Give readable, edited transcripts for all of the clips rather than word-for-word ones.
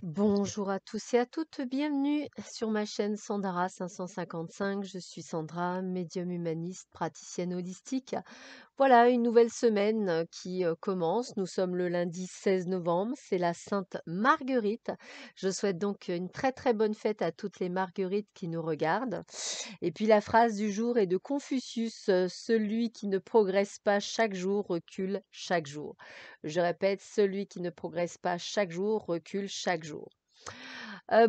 Bonjour à tous et à toutes, bienvenue sur ma chaîne Sandara 555. Je suis Sandra, médium humaniste, praticienne holistique. Voilà une nouvelle semaine qui commence. Nous sommes le lundi 16 novembre, c'est la Sainte Marguerite. Je souhaite donc une très très bonne fête à toutes les Marguerites qui nous regardent. Et puis la phrase du jour est de Confucius, celui qui ne progresse pas chaque jour recule chaque jour. Je répète, celui qui ne progresse pas chaque jour recule chaque jour.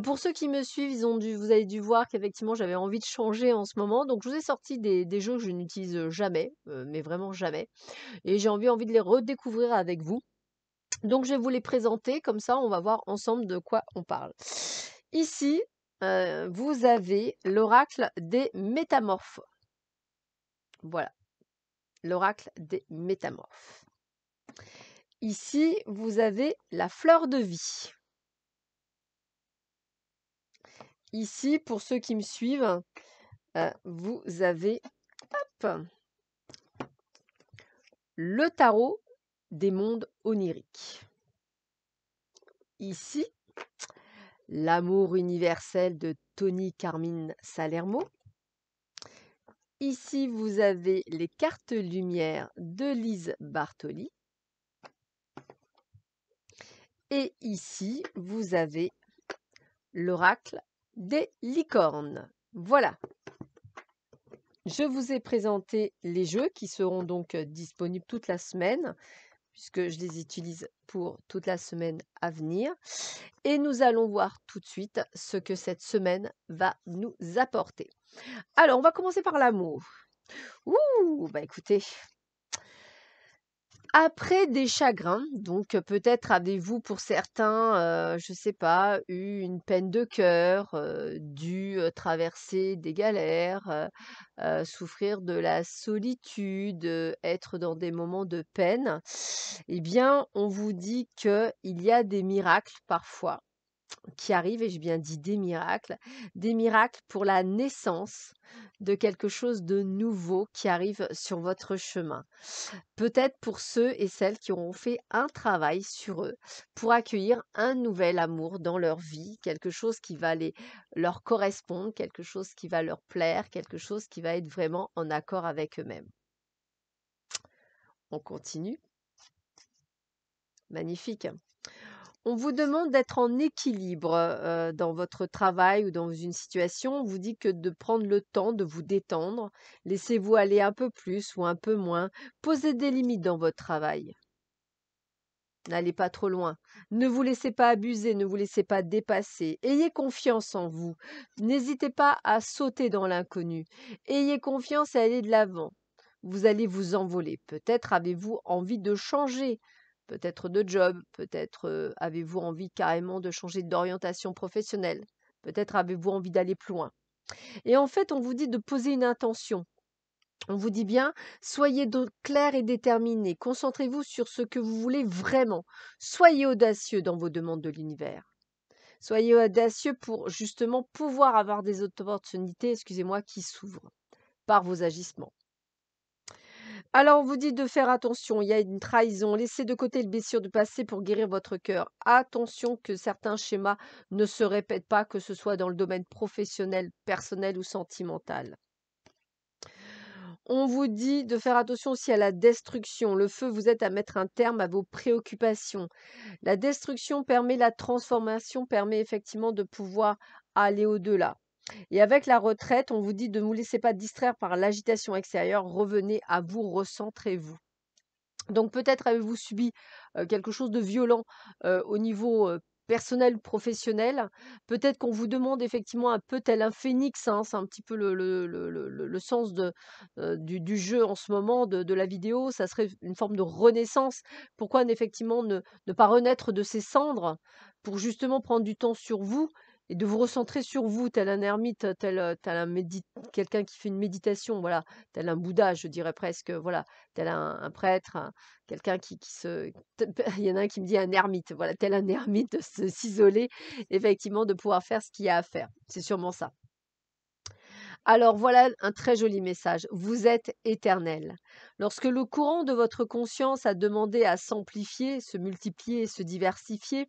Pour ceux qui me suivent, vous avez dû voir qu'effectivement j'avais envie de changer en ce moment, donc je vous ai sorti des jeux que je n'utilise jamais, mais vraiment jamais, et j'ai envie de les redécouvrir avec vous. Donc je vais vous les présenter, comme ça on va voir ensemble de quoi on parle. Ici, vous avez l'oracle des métamorphes. Voilà, l'oracle des métamorphes. Ici, vous avez la fleur de vie. Ici, pour ceux qui me suivent, vous avez hop, le tarot des mondes oniriques. Ici, l'amour universel de Tony Carmine Salermo. Ici, vous avez les cartes lumière de Lise Bartoli. Et ici, vous avez l'oracle des licornes. Voilà. Je vous ai présenté les jeux qui seront donc disponibles toute la semaine, puisque je les utilise pour toute la semaine à venir. Et nous allons voir tout de suite ce que cette semaine va nous apporter. Alors, on va commencer par l'amour. Ouh, bah écoutez, après des chagrins, donc peut-être avez-vous pour certains, je sais pas, eu une peine de cœur, dû traverser des galères, souffrir de la solitude, être dans des moments de peine. Eh bien, on vous dit qu'il y a des miracles parfois qui arrivent, et j'ai bien dit des miracles pour la naissance de quelque chose de nouveau qui arrive sur votre chemin. Peut-être pour ceux et celles qui auront fait un travail sur eux pour accueillir un nouvel amour dans leur vie, quelque chose qui va leur correspondre, quelque chose qui va leur plaire, quelque chose qui va être vraiment en accord avec eux-mêmes. On continue. Magnifique. On vous demande d'être en équilibre dans votre travail ou dans une situation. On vous dit que de prendre le temps de vous détendre, laissez-vous aller un peu plus ou un peu moins, posez des limites dans votre travail. N'allez pas trop loin. Ne vous laissez pas abuser, ne vous laissez pas dépasser. Ayez confiance en vous. N'hésitez pas à sauter dans l'inconnu. Ayez confiance à aller de l'avant. Vous allez vous envoler. Peut-être avez-vous envie de changer, peut-être de job, peut-être avez-vous envie carrément de changer d'orientation professionnelle. Peut-être avez-vous envie d'aller plus loin. Et en fait, on vous dit de poser une intention. On vous dit bien, soyez donc clair et déterminé. Concentrez-vous sur ce que vous voulez vraiment. Soyez audacieux dans vos demandes de l'univers. Soyez audacieux pour justement pouvoir avoir des opportunités, excusez-moi, qui s'ouvrent par vos agissements. Alors, on vous dit de faire attention, il y a une trahison. Laissez de côté les blessures du passé pour guérir votre cœur. Attention que certains schémas ne se répètent pas, que ce soit dans le domaine professionnel, personnel ou sentimental. On vous dit de faire attention aussi à la destruction. Le feu vous aide à mettre un terme à vos préoccupations. La destruction permet la transformation, permet effectivement de pouvoir aller au-delà. Et avec la retraite, on vous dit de ne vous laisser pas distraire par l'agitation extérieure. Revenez à vous, recentrez-vous. Donc peut-être avez-vous subi quelque chose de violent au niveau personnel ou professionnel. Peut-être qu'on vous demande effectivement un peu tel un phénix, hein, c'est un petit peu le sens du jeu en ce moment, de la vidéo. Ça serait une forme de renaissance. Pourquoi effectivement ne pas renaître de ces cendres pour justement prendre du temps sur vous et de vous recentrer sur vous, tel un ermite, tel quelqu'un qui fait une méditation, voilà, tel un Bouddha, je dirais presque, voilà, tel un prêtre, quelqu'un qui se il y en a un qui me dit un ermite, voilà, tel un ermite, de s'isoler, effectivement, de pouvoir faire ce qu'il y a à faire. C'est sûrement ça. Alors voilà un très joli message. Vous êtes éternel. Lorsque le courant de votre conscience a demandé à s'amplifier, se multiplier et se diversifier,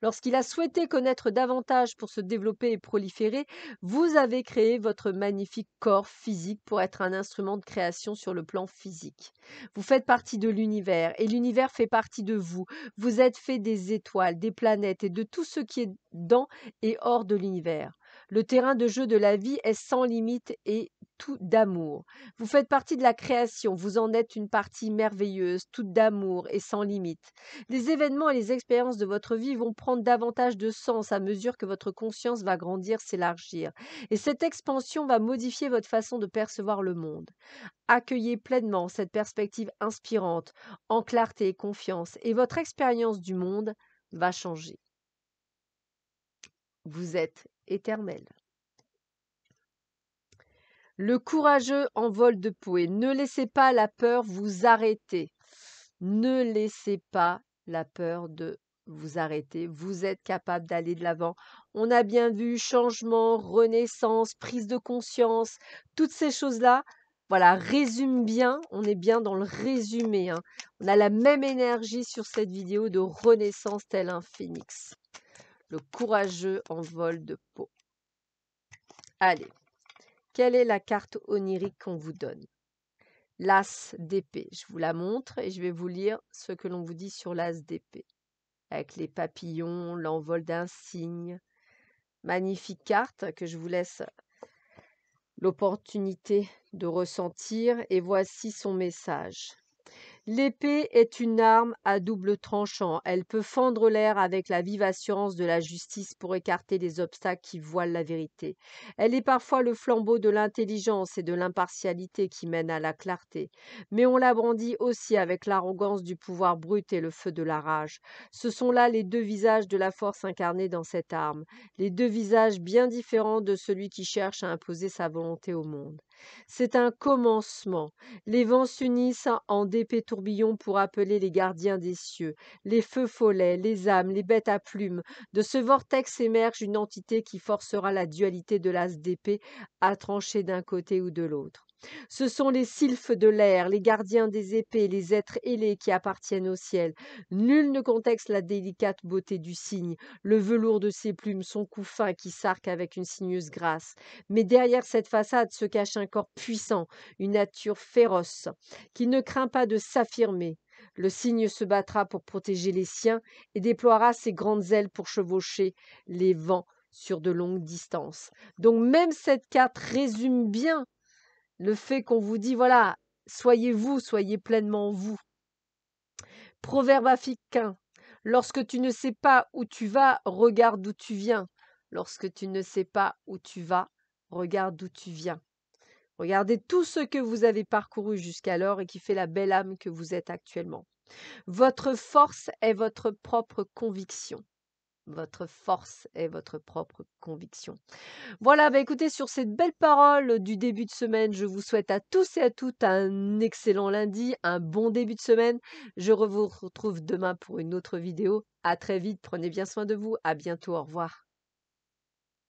lorsqu'il a souhaité connaître davantage pour se développer et proliférer, vous avez créé votre magnifique corps physique pour être un instrument de création sur le plan physique. Vous faites partie de l'univers et l'univers fait partie de vous. Vous êtes fait des étoiles, des planètes et de tout ce qui est dans et hors de l'univers. Le terrain de jeu de la vie est sans limite et tout d'amour. Vous faites partie de la création, vous en êtes une partie merveilleuse, toute d'amour et sans limite. Les événements et les expériences de votre vie vont prendre davantage de sens à mesure que votre conscience va grandir, s'élargir. Et cette expansion va modifier votre façon de percevoir le monde. Accueillez pleinement cette perspective inspirante, en clarté et confiance, et votre expérience du monde va changer. Vous êtes éternel. Le courageux en vol de peau et ne laissez pas la peur vous arrêter. Ne laissez pas la peur de vous arrêter. Vous êtes capable d'aller de l'avant. On a bien vu changement, renaissance, prise de conscience, toutes ces choses-là. Voilà, résume bien. On est bien dans le résumé, hein. On a la même énergie sur cette vidéo de renaissance tel un phénix. Le courageux en vol de peau. Allez. Quelle est la carte onirique qu'on vous donne? L'as d'épée. Je vous la montre et je vais vous lire ce que l'on vous dit sur l'as d'épée. Avec les papillons, l'envol d'un cygne. Magnifique carte que je vous laisse l'opportunité de ressentir. Et voici son message. L'épée est une arme à double tranchant. Elle peut fendre l'air avec la vive assurance de la justice pour écarter les obstacles qui voilent la vérité. Elle est parfois le flambeau de l'intelligence et de l'impartialité qui mène à la clarté. Mais on la brandit aussi avec l'arrogance du pouvoir brut et le feu de la rage. Ce sont là les deux visages de la force incarnée dans cette arme, les deux visages bien différents de celui qui cherche à imposer sa volonté au monde. C'est un commencement. Les vents s'unissent en d'épais tourbillons pour appeler les gardiens des cieux, les feux follets, les âmes, les bêtes à plumes. De ce vortex émerge une entité qui forcera la dualité de l'as d'épée à trancher d'un côté ou de l'autre. Ce sont les sylphes de l'air, les gardiens des épées, les êtres ailés qui appartiennent au ciel. Nul ne conteste la délicate beauté du cygne, le velours de ses plumes, son cou fin qui s'arque avec une sinueuse grâce. Mais derrière cette façade se cache un corps puissant, une nature féroce, qui ne craint pas de s'affirmer. Le cygne se battra pour protéger les siens et déploiera ses grandes ailes pour chevaucher les vents sur de longues distances. Donc même cette carte résume bien le fait qu'on vous dit, voilà, soyez vous, soyez pleinement vous. Proverbe africain. Lorsque tu ne sais pas où tu vas, regarde d'où tu viens. Lorsque tu ne sais pas où tu vas, regarde d'où tu viens. Regardez tout ce que vous avez parcouru jusqu'alors et qui fait la belle âme que vous êtes actuellement. Votre force est votre propre conviction. Votre force est votre propre conviction. Voilà, bah écoutez, sur cette belle parole du début de semaine, je vous souhaite à tous et à toutes un excellent lundi, un bon début de semaine. Je vous retrouve demain pour une autre vidéo. À très vite, prenez bien soin de vous. À bientôt, au revoir.